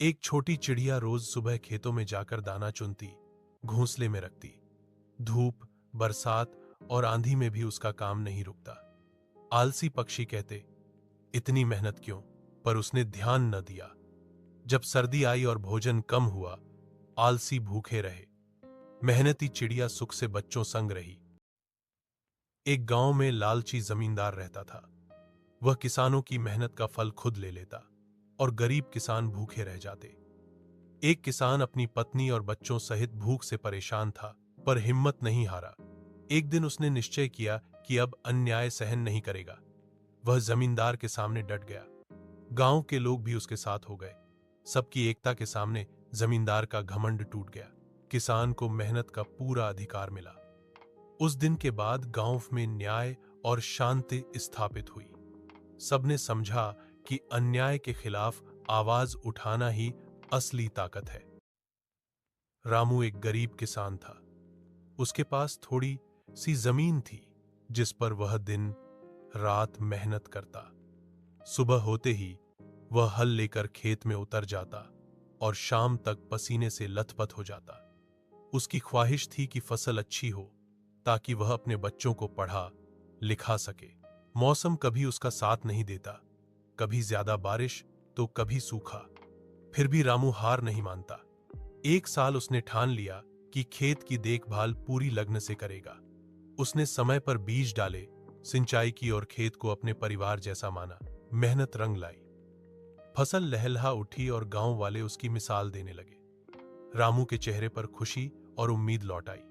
एक छोटी चिड़िया रोज सुबह खेतों में जाकर दाना चुनती, घोंसले में रखती। धूप, बरसात और आंधी में भी उसका काम नहीं रुकता। आलसी पक्षी कहते, इतनी मेहनत क्यों? पर उसने ध्यान न दिया। जब सर्दी आई और भोजन कम हुआ, आलसी भूखे रहे। मेहनती चिड़िया सुख से बच्चों संग रही। एक गांव में लालची जमींदार रहता था। वह किसानों की मेहनत का फल खुद ले लेता और गरीब किसान भूखे रह जाते। एक किसान अपनी पत्नी और बच्चों सहित भूख से परेशान था, पर हिम्मत नहीं हारा। एक दिन उसने निश्चय किया कि अब अन्याय सहन नहीं करेगा। वह जमींदार के सामने डट गया। गांव के लोग भी उसके साथ हो गए। सबकी एकता के सामने जमींदार का घमंड टूट गया। किसान को मेहनत का पूरा अधिकार मिला। उस दिन के बाद गांव में न्याय और शांति स्थापित हुई। सबने समझा कि अन्याय के खिलाफ आवाज उठाना ही असली ताकत है। रामू एक गरीब किसान था। उसके पास थोड़ी सी जमीन थी, जिस पर वह दिन रात मेहनत करता। सुबह होते ही वह हल लेकर खेत में उतर जाता और शाम तक पसीने से लथपथ हो जाता। उसकी ख्वाहिश थी कि फसल अच्छी हो, ताकि वह अपने बच्चों को पढ़ा लिखा सके। मौसम कभी उसका साथ नहीं देता, कभी ज्यादा बारिश तो कभी सूखा। फिर भी रामू हार नहीं मानता। एक साल उसने ठान लिया कि खेत की देखभाल पूरी लगन से करेगा। उसने समय पर बीज डाले, सिंचाई की और खेत को अपने परिवार जैसा माना। मेहनत रंग लाई। फसल लहलहा उठी और गांव वाले उसकी मिसाल देने लगे। रामू के चेहरे पर खुशी और उम्मीद लौट आई।